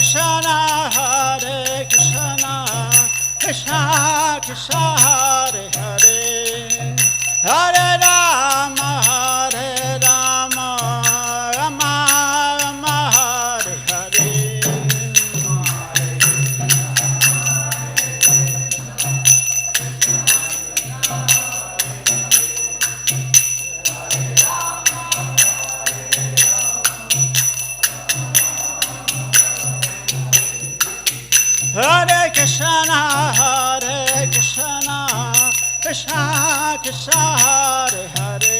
Krishna, Hare Krishna, Krishna Krishna, Hare Hare, Hare Rama, Hare Rama, Rama Rama, Hare Hare. Hare Krishna, Hare Krishna, Krishna Krishna, Hare Hare,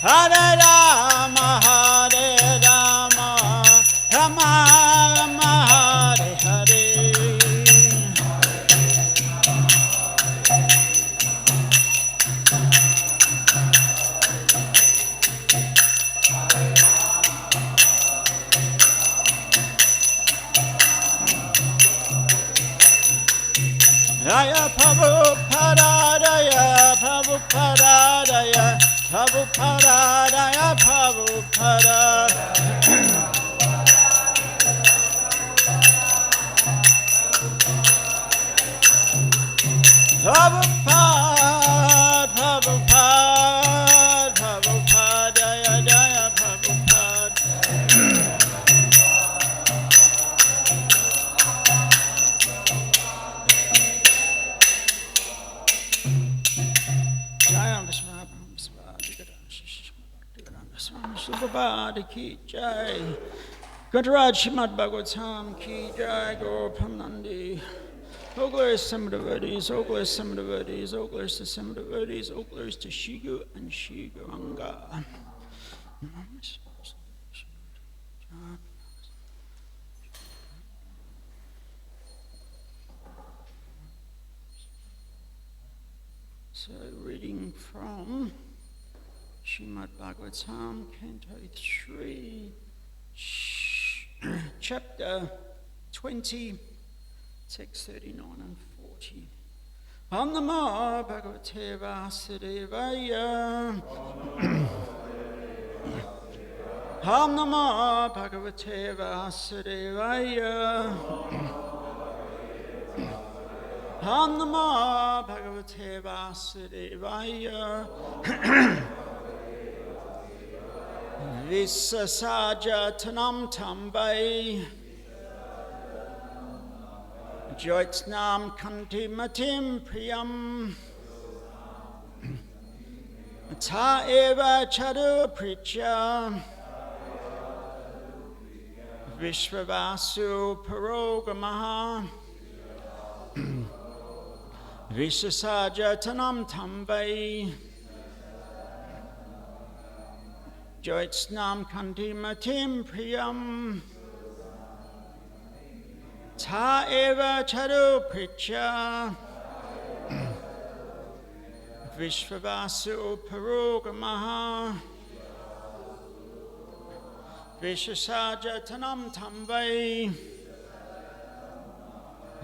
Hare Rama, Hare Rama, Rama Rama, Hare Hare. Jaya Prabhupada, Jaya Prabhupada, Jaya Prabhupada, Jaya Prabhupada. Prabhupada, Prabhupada, Prabhupada, Jaya Jaya Prabhupada. Srimad ki jai, Gopal Srimad Bhagavatam ki jai, Gopal Nandi. All glories to some devotees, all glories to some devotees, all glories to some devotees, all glories to Shigu and Shiguranga. So, reading from Srimad Bhagavatam, Canto 3, Chapter 20, Text 39 and 40. Om Namo Bhagavate Vasudevaya. Om Namo Bhagavate Vasudevaya. Om Namo Bhagavate Vasudevaya. Visasaja Tanam Tambai Joitsnam Kanti Matim Priyam Ta Eva Chadu Pricha Vishvavasu Parogamaha Visasaja Tanam Tambai Joitsnam Kanti Matim Priyam Ta Eva Chadu Pricha Vishvavasu Parogamaha Vishasaja Tanam Tamvai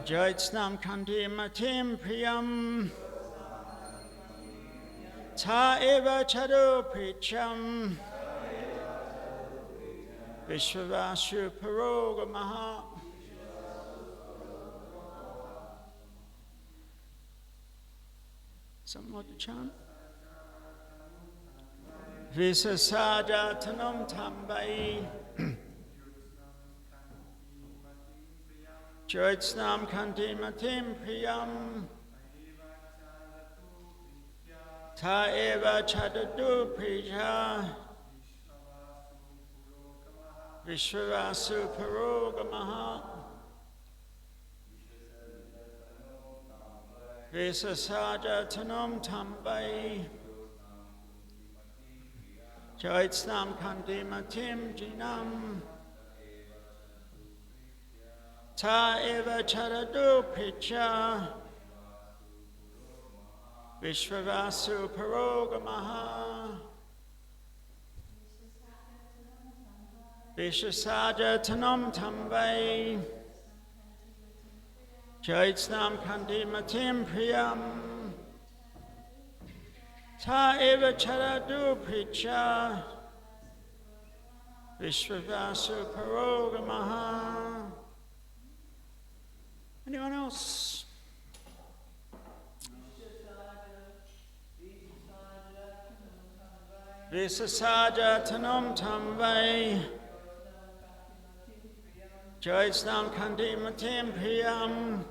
Joitsnam Kanti Matim Priyam Ta Eva Chadu Pricham Vishvavasu Parogamaha. Something like the chant. Visasaja Tanam Tambai Joitsnam Kanti Matim Priyam Ta Eva Chadadu Priya Vishvavasu Parogamaha Visasaja Tanam Tambai Joitsnam Kanti Matim Jinam Ta Eva Chadadu Priya Vishvavasu Parogamaha Vishasaja Tanam Tambai Joitsnam Kanti Matim Priyam Ta Eva Chadadu Priya Vishvavasu Parogamaha Anyone else? Visasaja tanam tamvai Joisnam kandi matim priyam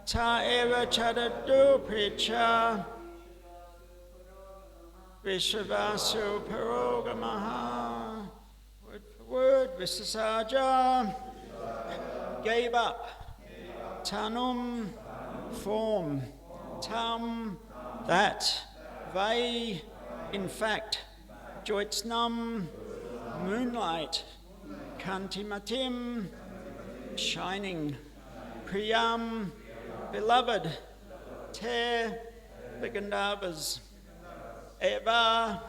Ta eva chadadu pricha Vishavasu parogamaha. Word for word, Visasaja gave up. Tanum, form. Tam, that. Vai, in fact. Joitsnam, moonlight. Kantimatim, shining. Priyam, beloved. Te, the Gandharvas. Eva,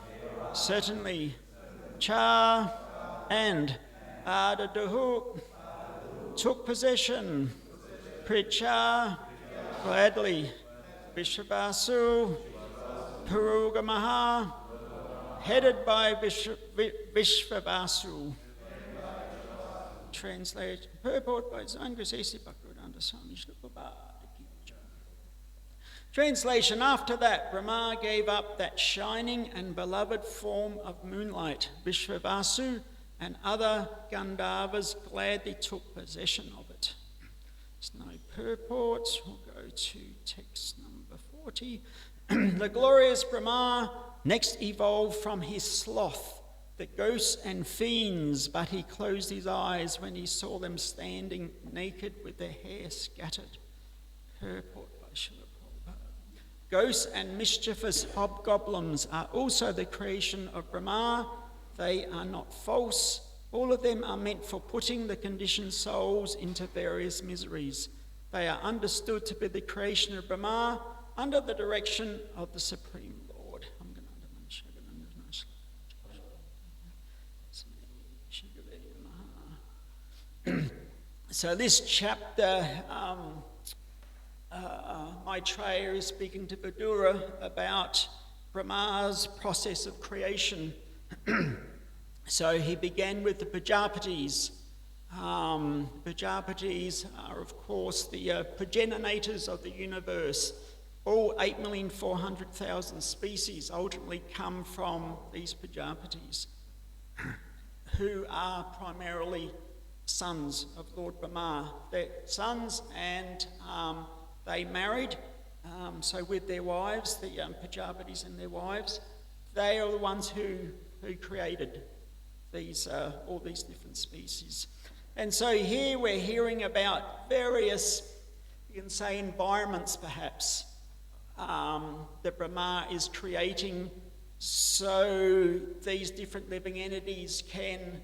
certainly. Cha, and. Adaduhu, took possession. Pricha, gladly. Vishvasu, Purugamaha, headed by Vishvavasu. Translation. Purport by Zangasesi Bhagavatam Swami Shlupabha. Translation. After that, Brahma gave up that shining and beloved form of moonlight. Vishvavasu and other Gandharvas gladly took possession of it. There's no purport. We'll go to text number 40. The glorious Brahma next evolved from his sloth, the ghosts and fiends, but he closed his eyes when he saw them standing naked with their hair scattered. Purport by Srila Prabhupada. Ghosts and mischievous hobgoblins are also the creation of Brahma. They are not false. All of them are meant for putting the conditioned souls into various miseries. They are understood to be the creation of Brahma under the direction of the Supreme Lord. So this chapter, Maitreya is speaking to Vidura about Brahma's process of creation. So he began with the Prajapatis. Prajapatis are, of course, the progenitors of the universe. All 8,400,000 species ultimately come from these Prajapatis, who are primarily sons of Lord Brahma. They're sons, and they married, so with their wives, the Prajapatis and their wives, they are the ones who created these all these different species. And so here we're hearing about various, you can say, environments perhaps, that Brahma is creating so these different living entities can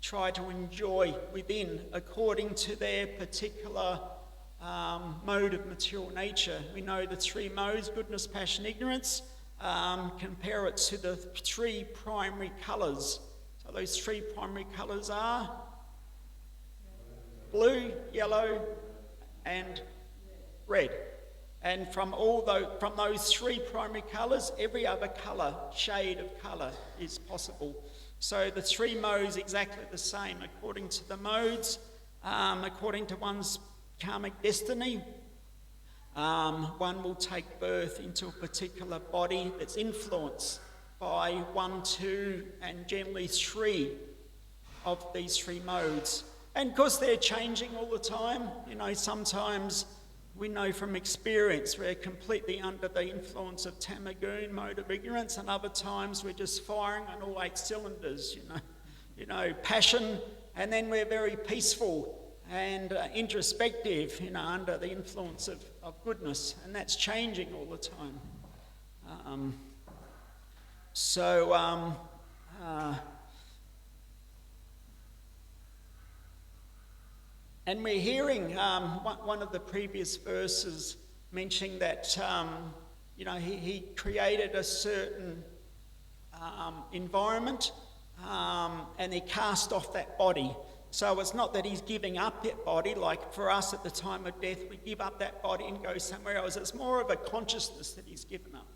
try to enjoy within according to their particular mode of material nature. We know the three modes: goodness, passion, ignorance. Compare it to the three primary colours. So those three primary colours are blue, yellow, and red. And from those three primary colours, every other colour, shade of colour, is possible. So the three modes exactly the same according to the modes, according to one's karmic destiny. One will take birth into a particular body that's influenced by 1, 2, and generally 3 of these three modes. And because they're changing all the time, sometimes we know from experience we're completely under the influence of Tamagoon, mode of ignorance, and other times we're just firing on all 8 cylinders, passion, and then we're very peaceful and introspective, under the influence of goodness, and that's changing all the time. And we're hearing one of the previous verses mentioning that, he created a certain environment and he cast off that body. So it's not that he's giving up that body, like for us at the time of death, we give up that body and go somewhere else. It's more of a consciousness that he's given up.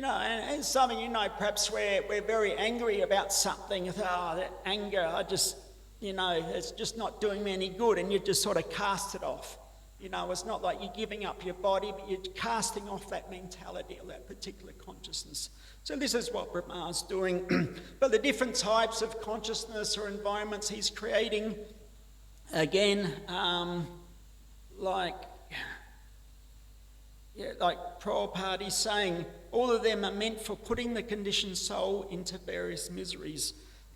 and it's something, perhaps we're very angry about something. That anger, it's just not doing me any good, and you just sort of cast it off. It's not like you're giving up your body, but you're casting off that mentality or that particular consciousness. So this is what Brahma's doing. But the different types of consciousness or environments he's creating, again, like Prabhupada is saying, all of them are meant for putting the conditioned soul into various miseries.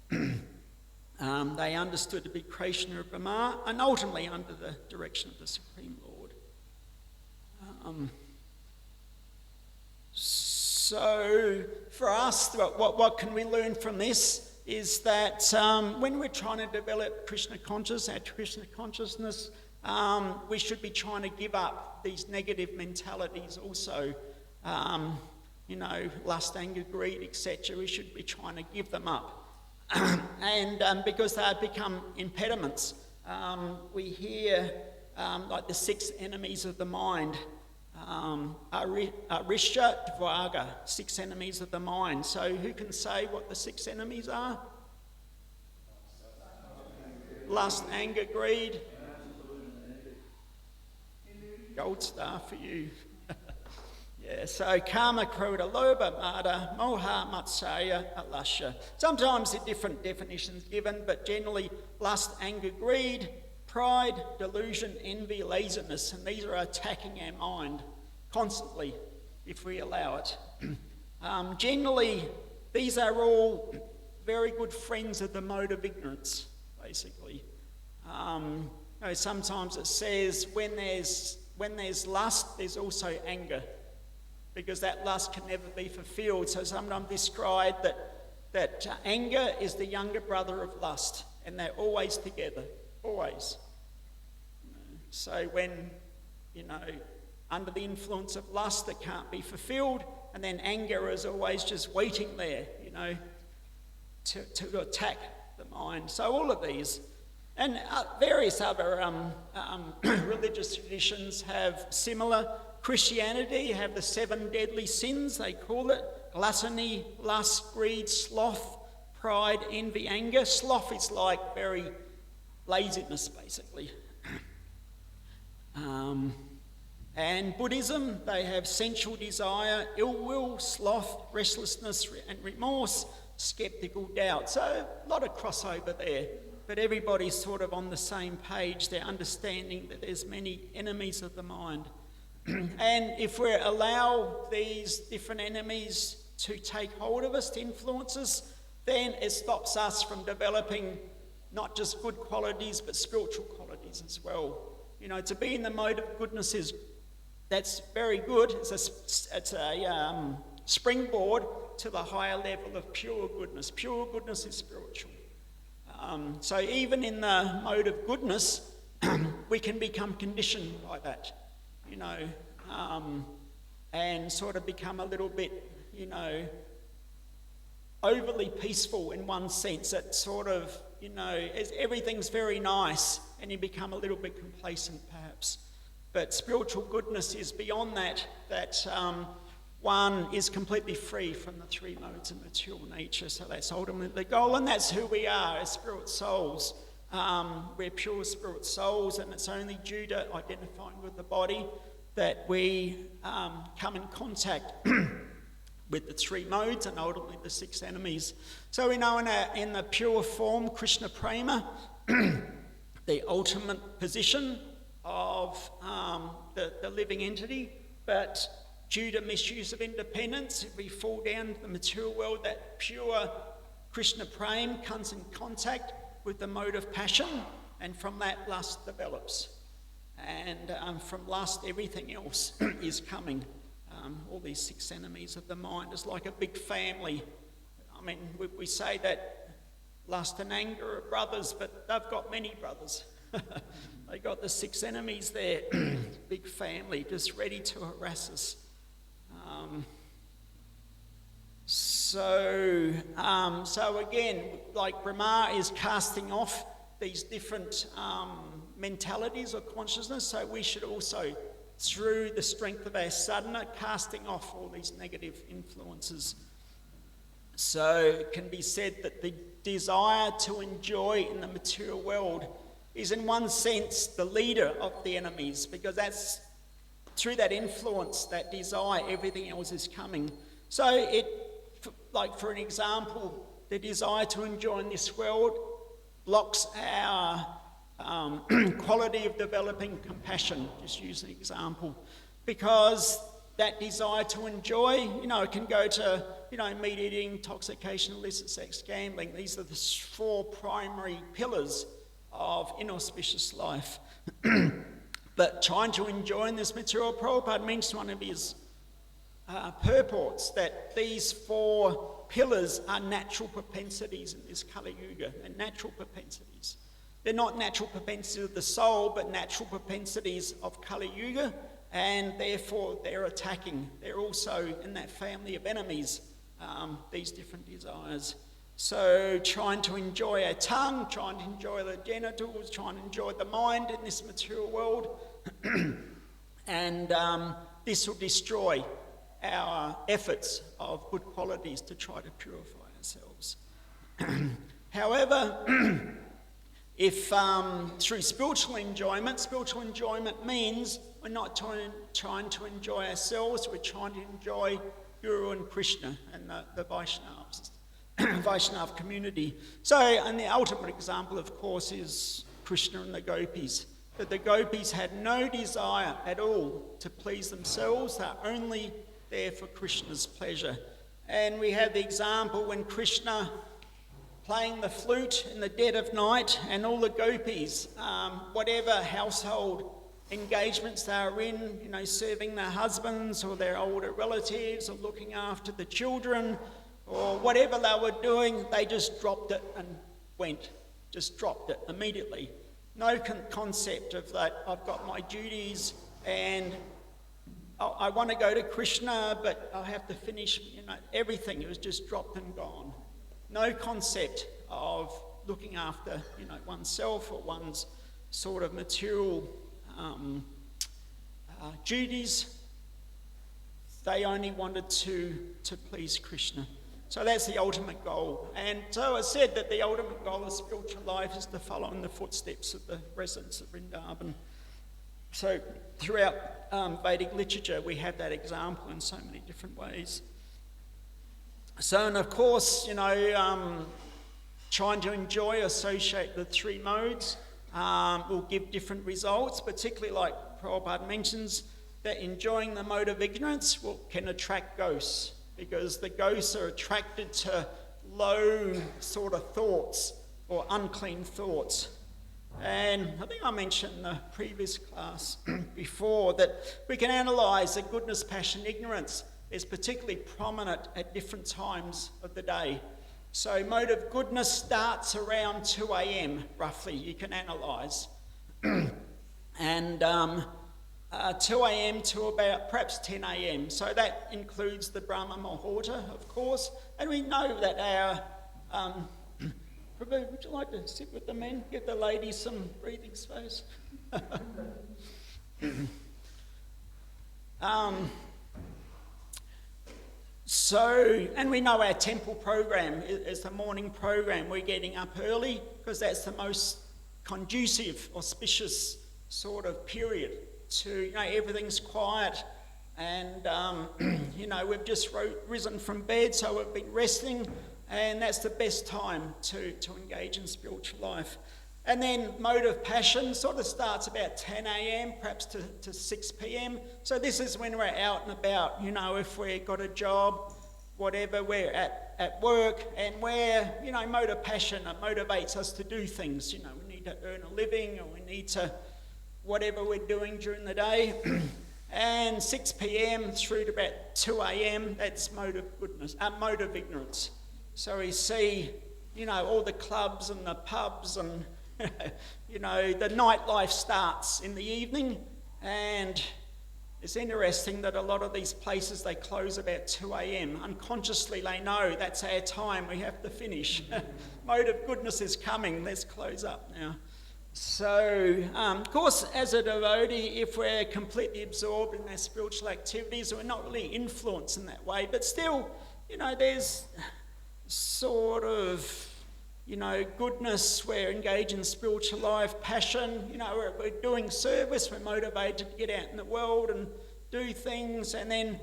They understood to be creation of Brahma, and ultimately under the direction of the Supreme Lord. So for us, what can we learn from this is that when we're trying to develop Krishna consciousness, we should be trying to give up these negative mentalities also. Lust, anger, greed, etc. We should be trying to give them up. And because they have become impediments, we hear like the 6 enemies of the mind, Arisha Dvaga, 6 enemies of the mind. So who can say what the 6 enemies are? Lust, anger, greed. Gold star for you. Yeah, so Kama, Krodha, Lobha, Mada, Moha, Matsaya, Alasha. Sometimes there are different definitions given, but generally lust, anger, greed, pride, delusion, envy, laziness, and these are attacking our mind constantly if we allow it. Generally, these are all very good friends of the mode of ignorance, basically. Sometimes it says when there's lust, there's also anger, because that lust can never be fulfilled. So sometimes described that anger is the younger brother of lust, and they're always together, always. So when, under the influence of lust that can't be fulfilled, and then anger is always just waiting there, to attack the mind. So all of these, and various other religious traditions have similar. Christianity have the 7 deadly sins, they call it: gluttony, lust, greed, sloth, pride, envy, anger. Sloth is like very laziness, basically. And Buddhism, they have sensual desire, ill will, sloth, restlessness and remorse, skeptical doubt. So a lot of crossover there, but everybody's sort of on the same page. They're understanding that there's many enemies of the mind. And if we allow these different enemies to take hold of us, to influence us, then it stops us from developing not just good qualities, but spiritual qualities as well. To be in the mode of goodness that's very good. It's a springboard to the higher level of pure goodness. Pure goodness is spiritual. So even in the mode of goodness, we can become conditioned by that. And sort of become a little bit, overly peaceful in one sense. That sort of, everything's very nice, and you become a little bit complacent perhaps. But spiritual goodness is beyond that one is completely free from the 3 modes of material nature. So that's ultimately the goal, and that's who we are as spirit souls. We're pure spirit souls, and it's only due to identifying with the body that we come in contact with the 3 modes and ultimately the 6 enemies. So we know in the pure form, Krishna Prema, the ultimate position of the living entity, but due to misuse of independence, if we fall down to the material world, that pure Krishna Prema comes in contact with the mode of passion, and from that lust develops. And from lust, everything else is coming. All these 6 enemies of the mind is like a big family. I mean, we say that lust and anger are brothers, but they've got many brothers. They got the 6 enemies there, big family, just ready to harass us. So again, like Brahma is casting off these different mentalities or consciousness, so we should also through the strength of our sadhana, casting off all these negative influences. So it can be said that the desire to enjoy in the material world is in one sense the leader of the enemies, because that's through that influence, that desire, everything else is coming. So for an example, the desire to enjoy in this world blocks our quality of developing compassion, just use an example, because that desire to enjoy, it can go to, meat eating, intoxication, illicit sex, gambling. These are the 4 primary pillars of inauspicious life. But trying to enjoy in this material, Prabhupada mentions one of his purports that these 4 pillars are natural propensities in this Kali Yuga. They're natural propensities. They're not natural propensities of the soul, but natural propensities of Kali Yuga, and therefore they're attacking. They're also in that family of enemies, these different desires. So trying to enjoy our tongue, trying to enjoy the genitals, trying to enjoy the mind in this material world, and this will destroy our efforts of good qualities to try to purify ourselves. However, if through spiritual enjoyment means we're not trying to enjoy ourselves, we're trying to enjoy Guru and Krishna and the Vaishnavas, Vaishnav community. So, and the ultimate example, of course, is Krishna and the gopis. That the gopis had no desire at all to please themselves, they're only there for Krishna's pleasure. And we have the example when Krishna playing the flute in the dead of night, and all the gopis, whatever household engagements they are in, serving their husbands or their older relatives or looking after the children or whatever they were doing, they just dropped it and went, just dropped it immediately. No concept of that, I've got my duties and I want to go to Krishna, but I have to finish, everything. It was just dropped and gone. No concept of looking after, oneself or one's sort of material duties. They only wanted to please Krishna. So that's the ultimate goal. And so I said that the ultimate goal of spiritual life is to follow in the footsteps of the residents of Vrindavan. So throughout Vedic literature, we have that example in so many different ways. So, and of course, trying to enjoy, associate the 3 modes will give different results, particularly like Prabhupada mentions, that enjoying the mode of ignorance can attract ghosts, because the ghosts are attracted to low sort of thoughts or unclean thoughts. And I think I mentioned in the previous class before that we can analyse the goodness, passion, ignorance is particularly prominent at different times of the day. So mode of goodness starts around 2 a.m. roughly, you can analyse. And 2 a.m. to about perhaps 10 a.m. So that includes the Brahma Muhurta, of course. And we know that our... Prabhu, would you like to sit with the men? Give the ladies some breathing space. And we know our temple program is the morning program. We're getting up early because that's the most conducive, auspicious sort of period to, everything's quiet. And, we've just risen from bed, so we've been resting. And that's the best time to engage in spiritual life. And then mode of passion sort of starts about 10 a.m, perhaps to 6 p.m. So this is when we're out and about, if we've got a job, whatever, we're at work, and where, mode of passion motivates us to do things. We need to earn a living, or we need to, whatever we're doing during the day. And 6 p.m. through to about 2 a.m, that's mode of ignorance. So we see, all the clubs and the pubs and, the nightlife starts in the evening. And it's interesting that a lot of these places, they close about 2 a.m. Unconsciously, they know that's our time, we have to finish. Mode of goodness is coming, let's close up now. So, of course, as a devotee, if we're completely absorbed in our spiritual activities, we're not really influenced in that way. But still, there's sort of, goodness, we're engaged in spiritual life, passion, we're doing service, we're motivated to get out in the world and do things, and then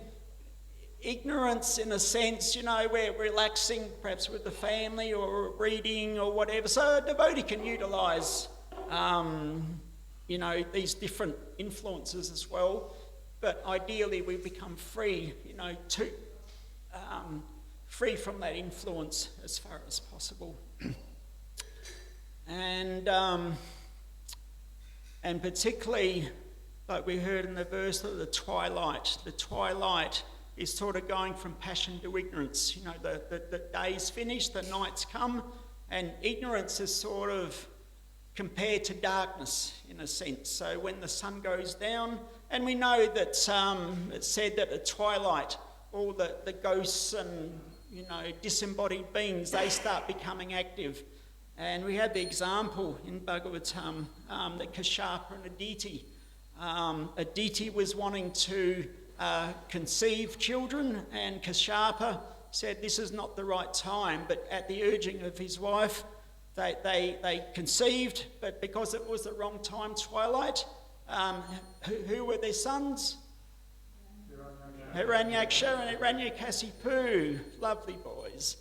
ignorance in a sense, we're relaxing perhaps with the family or reading or whatever. So a devotee can utilise, these different influences as well. But ideally we become free, free from that influence as far as possible. And particularly, like we heard in the verse, the twilight is sort of going from passion to ignorance. The day's finished, the night's come, and ignorance is sort of compared to darkness in a sense. So when the sun goes down, and we know that it's said that at twilight, all the ghosts and disembodied beings, they start becoming active. And we had the example in Bhagavatam that Kashyapa and Aditi. Aditi was wanting to conceive children, and Kashyapa said this is not the right time, but at the urging of his wife, they conceived, but because it was the wrong time, twilight, who were their sons? Hiranyaksha and Hiranyakasipu, lovely boys.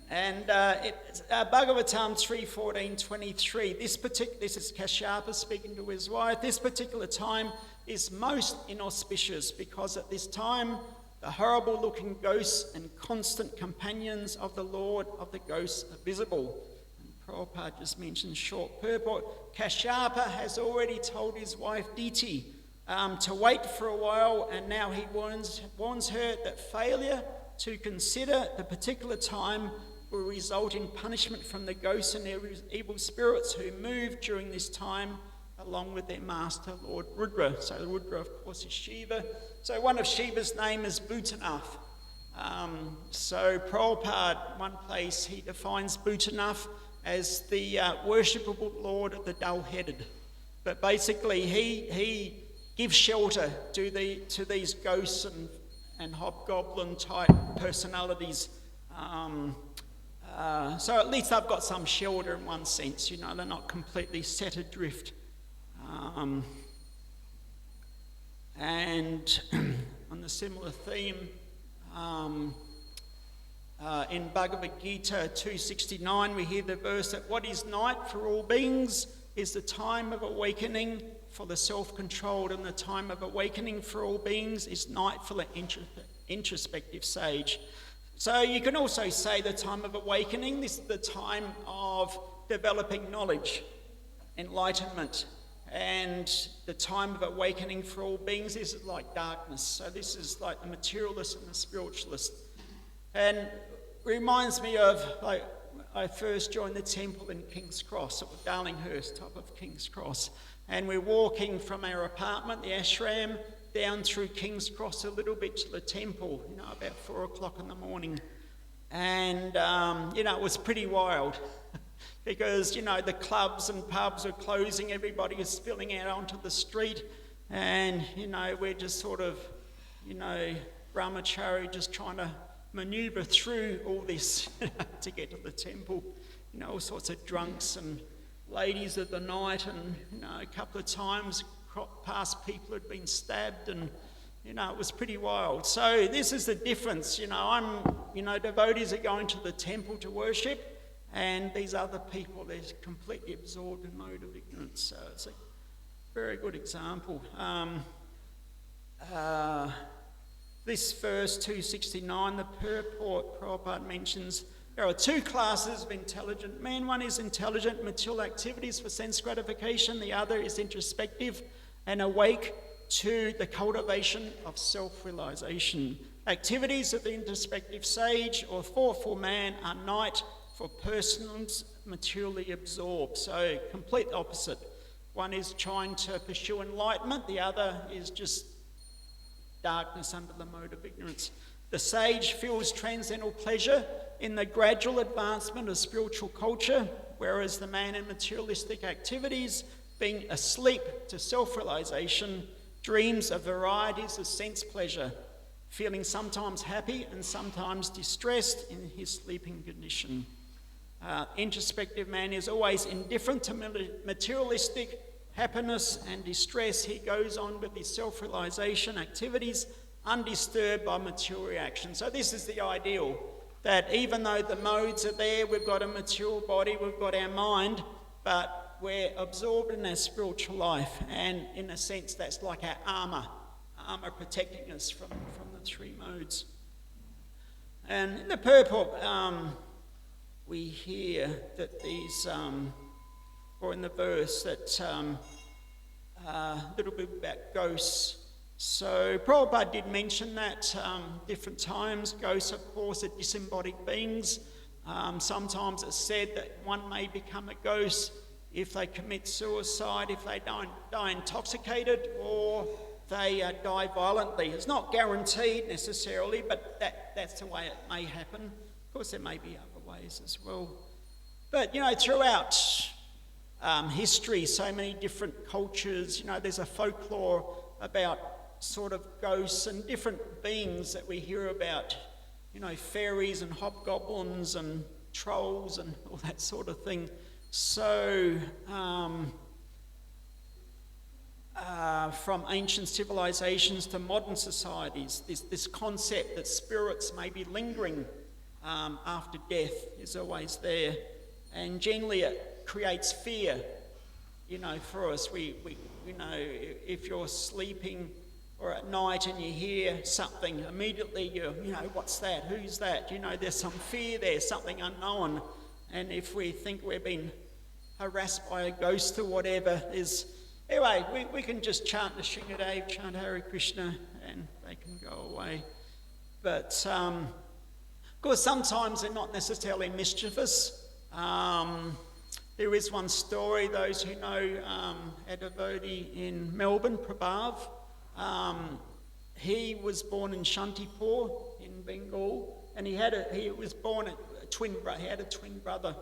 And Bhagavatam 3:14-23, this is Kashyapa speaking to his wife. This particular time is most inauspicious because at this time the horrible-looking ghosts and constant companions of the Lord of the ghosts are visible. And Prabhupada just mentioned short purport. Kashyapa has already told his wife Diti to wait for a while, and now he warns her that failure to consider the particular time will result in punishment from the ghosts and evil spirits who move during this time along with their master, Lord Rudra. So Rudra, of course, is Shiva. So one of Shiva's name is Bhutanath. So Prabhupada, one place, he defines Bhutanath as the worshipable lord of the dull-headed. But basically, he gives shelter to these ghosts and hobgoblin-type personalities. So at least they've got some shelter in one sense, they're not completely set adrift. And on the similar theme, in Bhagavad Gita 2:69, we hear the verse that what is night for all beings is the time of awakening for the self-controlled, and the time of awakening for all beings is night for the introspective sage. So you can also say the time of awakening, this is the time of developing knowledge, enlightenment, and the time of awakening for all beings is like darkness. So this is like the materialist and the spiritualist. And reminds me of, like, I first joined the temple in King's Cross, or Darlinghurst, top of King's Cross, and we're walking from our apartment, the ashram, down through King's Cross a little bit to the temple, about 4 o'clock in the morning. And, it was pretty wild because, the clubs and pubs are closing, everybody is spilling out onto the street, and, we're just sort of, brahmachari just trying to manoeuvre through all this to get to the temple. All sorts of drunks and ladies of the night, and, a couple of times past people had been stabbed, and it was pretty wild. So this is the difference. Devotees are going to the temple to worship, and these other people, they're completely absorbed in mode of ignorance. So it's a very good example. This verse 269, the purport, Prabhupada mentions there are two classes of intelligent men. One is intelligent material activities for sense gratification. The other is introspective and awake to the cultivation of self-realization. Activities of the introspective sage or thoughtful man are night for persons materially absorbed. So complete opposite. One is trying to pursue enlightenment. The other is just darkness under the mode of ignorance. The sage feels transcendental pleasure in the gradual advancement of spiritual culture, whereas the man in materialistic activities, being asleep to self-realization, dreams of varieties of sense pleasure, feeling sometimes happy and sometimes distressed in his sleeping condition. Introspective man is always indifferent to materialistic happiness and distress. He goes on with his self-realization activities undisturbed by material reaction. So this is the ideal, that even though the modes are there, we've got a material body, we've got our mind, but we're absorbed in our spiritual life, and in a sense that's like our armour protecting us from the three modes. And in the purport, we hear that these, or in the verse, that a little bit about ghosts. So Prabhupada did mention that different times. Ghosts, of course, are disembodied beings. Sometimes it's said that one may become a ghost if they commit suicide, if they die intoxicated, or they die violently. It's not guaranteed necessarily, but that's the way it may happen. Of course, there may be other ways as well. But, throughout history, so many different cultures, there's a folklore about sort of ghosts and different beings that we hear about, fairies and hobgoblins and trolls and all that sort of thing. So, from ancient civilizations to modern societies, this concept that spirits may be lingering after death is always there, and generally it creates fear. For us, we if you're sleeping or at night and you hear something, immediately what's that? Who's that? There's some fear there, something unknown, and if we think we've been harassed by a ghost or whatever, anyway, we can just chant the Shingadev, chant Hare Krishna, and they can go away. But, of course, sometimes they're not necessarily mischievous. There is one story, those who know a devotee in Melbourne, Prabhav. He was born in Shantipur in Bengal, and he had a twin brother.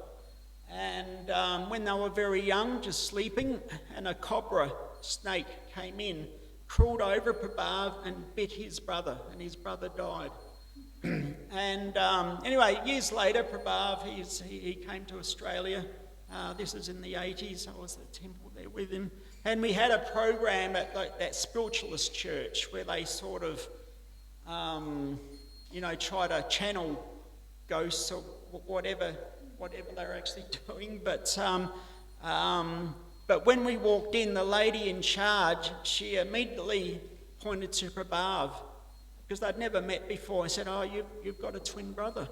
And when they were very young, just sleeping, and a cobra snake came in, crawled over Prabhav and bit his brother, and his brother died. And anyway, years later, Prabhav, he came to Australia. This is in the 80s. I was at the temple there with him. And we had a program at that spiritualist church where they sort of, try to channel ghosts or whatever they're actually doing. But when we walked in, the lady in charge, she immediately pointed to Prabhav, because they'd never met before. I said, "Oh, you've got a twin brother."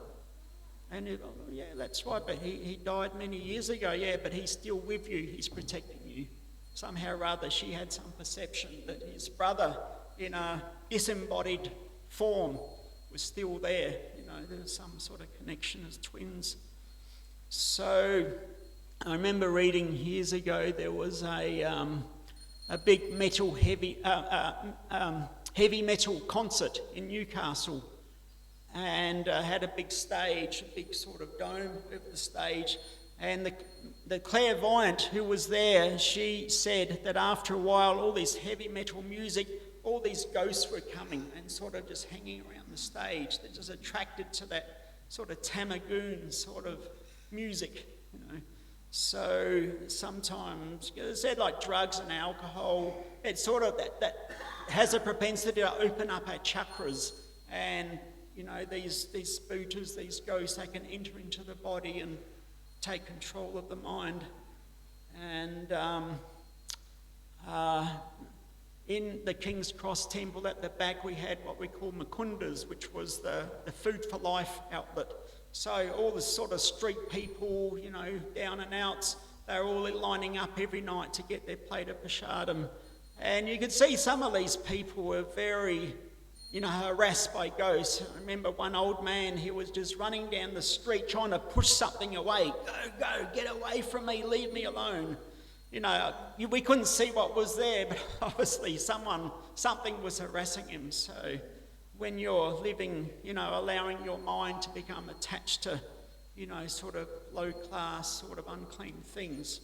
And he, "Oh, yeah, that's right, but he died many years ago." "Yeah, but he's still with you, he's protecting you." Somehow or other, she had some perception that his brother, in a disembodied form, was still there. There was some sort of connection as twins. So I remember reading years ago there was a big heavy metal concert in Newcastle, and had a big stage, a big sort of dome over the stage, and the clairvoyant who was there, she said that after a while, all this heavy metal music, all these ghosts were coming and sort of just hanging around the stage. They're just attracted to that sort of tamagoon sort of music, So sometimes, it's said like drugs and alcohol, it's sort of that has a propensity to open up our chakras, and these spooters, these ghosts, they can enter into the body and take control of the mind. And in the King's Cross Temple at the back, we had what we call Mukundas, which was the food for life outlet. So all the sort of street people, down and outs, they're all lining up every night to get their plate of prasadam. And you could see some of these people were very, harassed by ghosts. I remember one old man, he was just running down the street trying to push something away. Go, get away from me, leave me alone. We couldn't see what was there, but obviously something was harassing him. So when you're living, allowing your mind to become attached to, sort of low-class, sort of unclean things.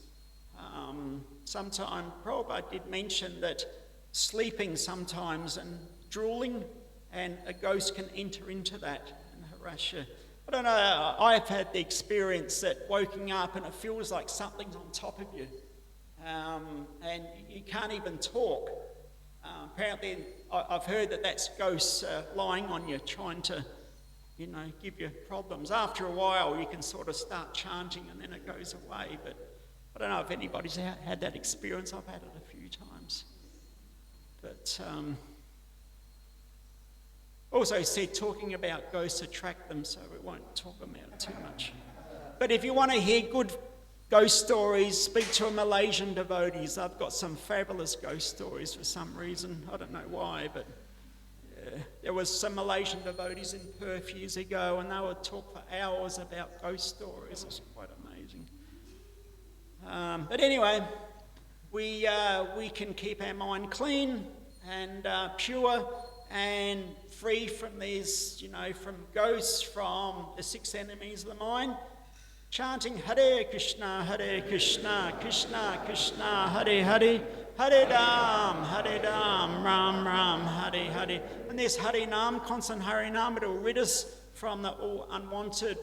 Sometimes, Prabhupada did mention that sleeping sometimes and drooling, and a ghost can enter into that and harass you. I don't know, I've had the experience that waking up and it feels like something's on top of you, and you can't even talk. Apparently, I've heard that that's ghosts lying on you, trying to, give you problems. After a while, you can sort of start chanting and then it goes away. But I don't know if anybody's had that experience. I've had it a few times. But also said talking about ghosts attract them, so we won't talk about it too much. But if you want to hear good ghost stories, speak to a Malaysian devotees. I've got some fabulous ghost stories for some reason. I don't know why, but there was some Malaysian devotees in Perth years ago, and they would talk for hours about ghost stories. It's quite amazing. But anyway, we can keep our mind clean and pure and free from these, from ghosts, from the 6 enemies of the mind. Chanting Hare Krishna, Krishna Krishna, Hare Hare, Hare Ram, Ram Ram, Hare Hare. And this Hare Nam, constant Hare Nam, it will rid us from the all unwanted,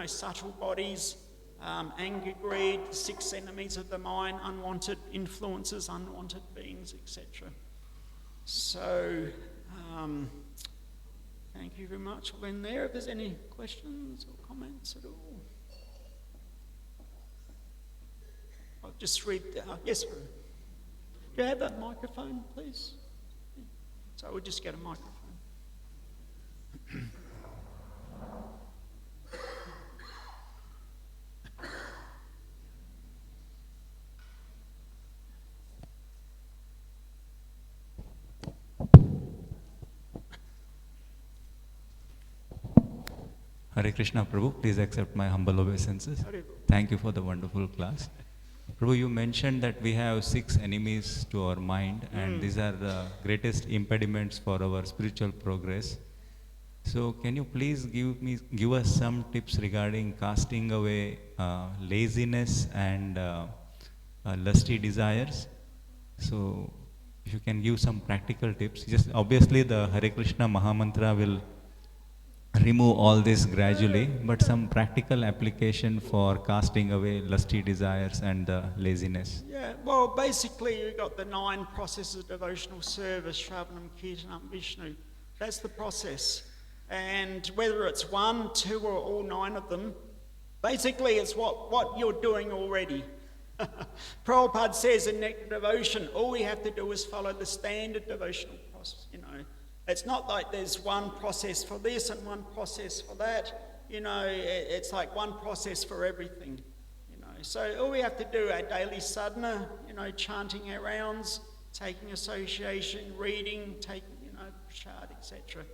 subtle bodies, anger, greed, 6 enemies of the mind, unwanted influences, unwanted beings, etc. So, thank you very much. I'll end there. If there's any questions or comments at all. I'll just read. Yes, do you have that microphone, please? So we'll just get a microphone. Hare Krishna, Prabhu. Please accept my humble obeisances. Thank you for the wonderful class. Prabhu, you mentioned that we have 6 enemies to our mind, and these are the greatest impediments for our spiritual progress. So, can you please give us some tips regarding casting away laziness and lusty desires? So, if you can give some practical tips. Just obviously, the Hare Krishna Mahamantra will remove all this gradually, but some practical application for casting away lusty desires and laziness. Yeah, well, basically you've got the 9 processes of devotional service, Shravanam, Kirtanam, Vishnu. That's the process. And whether it's 1, 2 or all 9 of them, basically it's what you're doing already. Prabhupada says in Nectar Devotion, all we have to do is follow the standard devotional process, It's not like there's one process for this and one process for that. It's like one process for everything. So all we have to do, our daily sadhana, chanting our rounds, taking association, reading, taking, prasad, etc.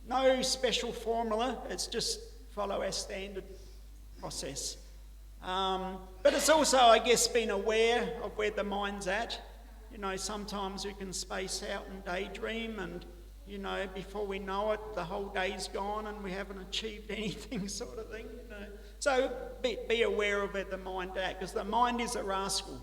No special formula. It's just follow our standard process. But it's also, I guess, being aware of where the mind's at. Sometimes we can space out and daydream, and before we know it, the whole day's gone and we haven't achieved anything, sort of thing. So be aware of where the mind at, because the mind is a rascal.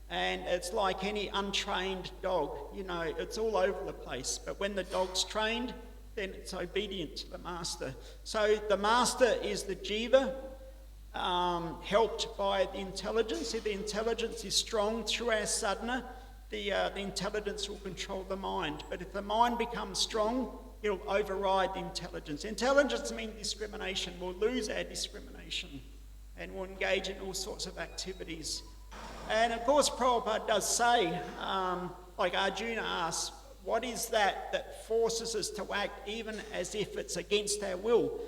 And it's like any untrained dog, it's all over the place. But when the dog's trained, then it's obedient to the master. So the master is the jiva, helped by the intelligence. If the intelligence is strong through our sadhana, the intelligence will control the mind. But if the mind becomes strong, it'll override the intelligence. Intelligence means discrimination. We'll lose our discrimination and we'll engage in all sorts of activities. And of course, Prabhupada does say, like Arjuna asks, what is that forces us to act even as if it's against our will?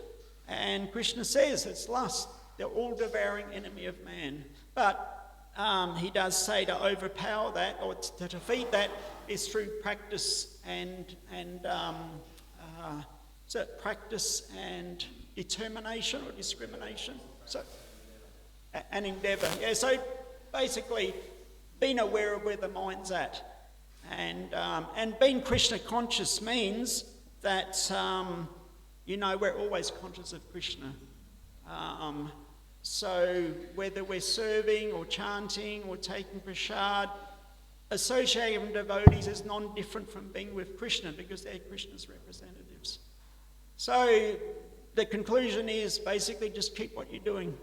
And Krishna says it's lust, the all-devouring enemy of man. But he does say to overpower that, or to defeat that, is through practice and practice and determination or discrimination. So, and endeavour. Yeah. So basically, being aware of where the mind's at, and being Krishna conscious means that we're always conscious of Krishna. So whether we're serving or chanting or taking prasad, associating with devotees is non-different from being with Krishna because they're Krishna's representatives. So the conclusion is basically just keep what you're doing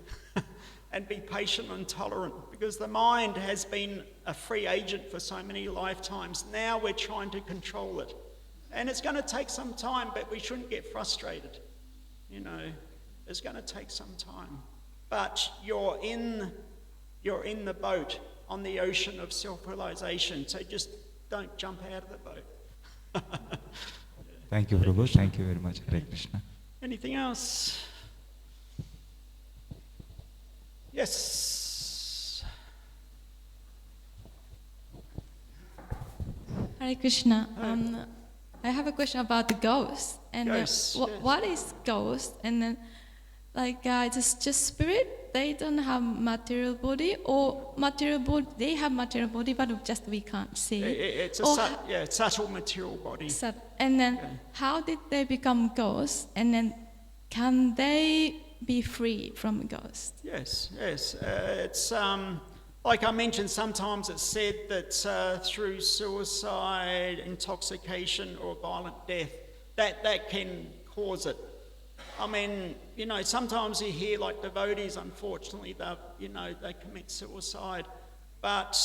and be patient and tolerant, because the mind has been a free agent for so many lifetimes. Now we're trying to control it. And it's going to take some time, but we shouldn't get frustrated. You know, it's going to take some time. But you're in the boat on the ocean of self-realization, so just don't jump out of the boat. Thank you, Prabhu. Thank you very much. Hare Krishna. Anything else? Yes. Hare Krishna. I have a question about the ghost. And Ghosts, yes. what is ghost? And then, just spirit. They don't have material body, or material body. They have material body, but just we can't see. It's a subtle material body. And then, how did they become ghosts? And then, can they be free from ghosts? Yes. It's like I mentioned. Sometimes it's said that through suicide, intoxication, or violent death, that can cause it. I mean, you know, sometimes you hear like devotees, unfortunately, they commit suicide, but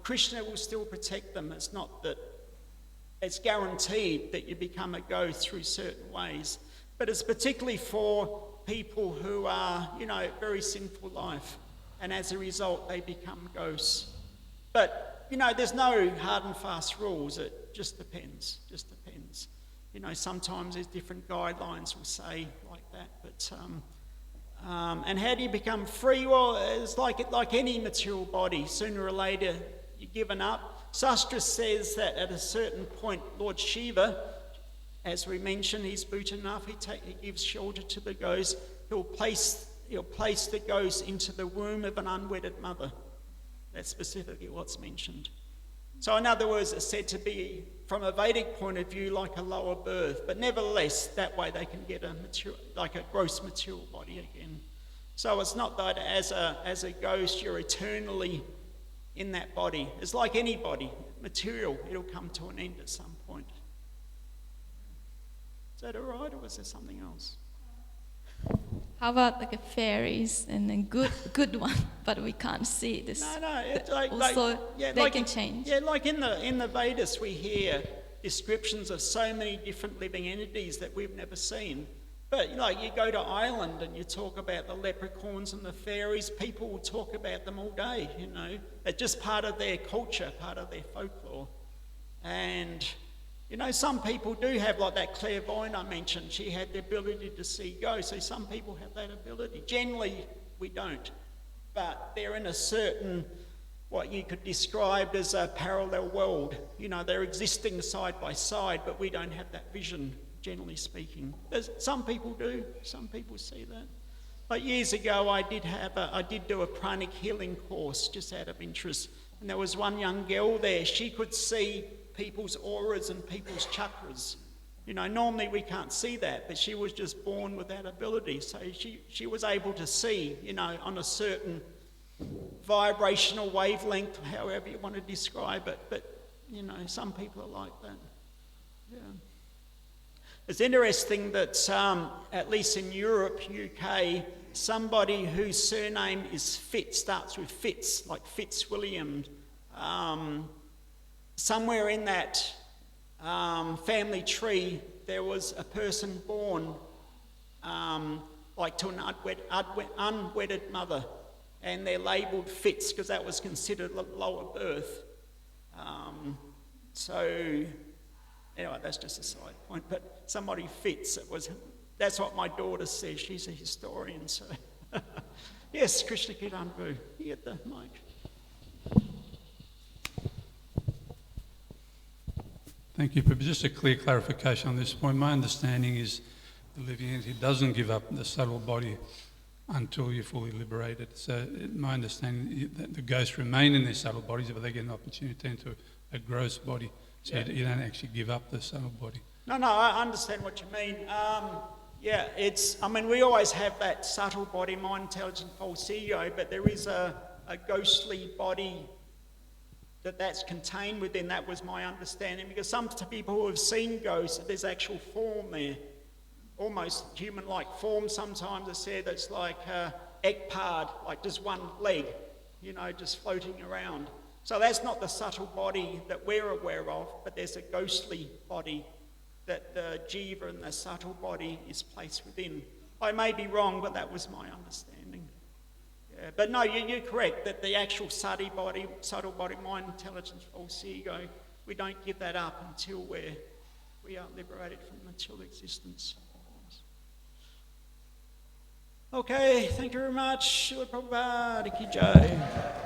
Krishna will still protect them. It's not that it's guaranteed that you become a ghost through certain ways, but it's particularly for people who are, very sinful life, and as a result, they become ghosts. But, there's no hard and fast rules. It just depends. Sometimes there's different guidelines will say like that. But and how do you become free? Well, it's like any material body. Sooner or later, you're given up. Sastra says that at a certain point, Lord Shiva, as we mentioned, he's Bhutanaf. He gives shelter to the ghost. He'll place the ghost into the womb of an unwedded mother. That's specifically what's mentioned. So in other words, it's said to be, from a Vedic point of view, like a lower birth, but nevertheless, that way they can get a gross material body again. So it's not that as a ghost you're eternally in that body. It's like any body, material, it'll come to an end at some point. Is that all right, or was there something else? How about like a fairies and a good one, but we can't see this? No, it's they can change. Yeah, like in the Vedas we hear descriptions of so many different living entities that we've never seen. But you go to Ireland and you talk about the leprechauns and the fairies, people will talk about them all day, They're just part of their culture, part of their folklore. And some people do have, like that clairvoyant I mentioned, she had the ability to see ghosts, so some people have that ability. Generally, we don't, but they're in a certain, what you could describe as a parallel world. They're existing side by side, but we don't have that vision, generally speaking. Some people do, some people see that. Like years ago, I did do a pranic healing course, just out of interest, and there was one young girl there. She could see people's auras and people's chakras. Normally we can't see that, but she was just born with that ability. So she was able to see, on a certain vibrational wavelength, however you want to describe it. But, some people are like that. Yeah. It's interesting that, at least in Europe, UK, somebody whose surname is Fitz, starts with Fitz, like Fitzwilliam, somewhere in that family tree, there was a person born to an unwedded mother, and they're labelled Fitz because that was considered lower birth. So anyway, that's just a side point. But somebody Fitz, that's what my daughter says. She's a historian. So yes, Krishna Kiranbu, you get the mic. Thank you, Prabhu. Just a clear clarification on this point. My understanding is the living entity doesn't give up the subtle body until you're fully liberated. So my understanding is that the ghosts remain in their subtle bodies, but they get an opportunity to enter a gross body. So you don't actually give up the subtle body. No, I understand what you mean. Yeah, we always have that subtle body, mind, intelligence, false ego, but there is a ghostly body that's contained within. That was my understanding, because some people who have seen ghosts, there's actual form there, almost human-like form. Sometimes it's said it's like ekpad, like just one leg, just floating around. So that's not the subtle body that we're aware of, but there's a ghostly body that the jiva and the subtle body is placed within. I may be wrong, but that was my understanding. Yeah, but no, you're correct, that the actual subtle body, mind, intelligence, false ego, we don't give that up until we are liberated from material existence. Okay, thank you very much. Srila Prabhupada Ki Jai.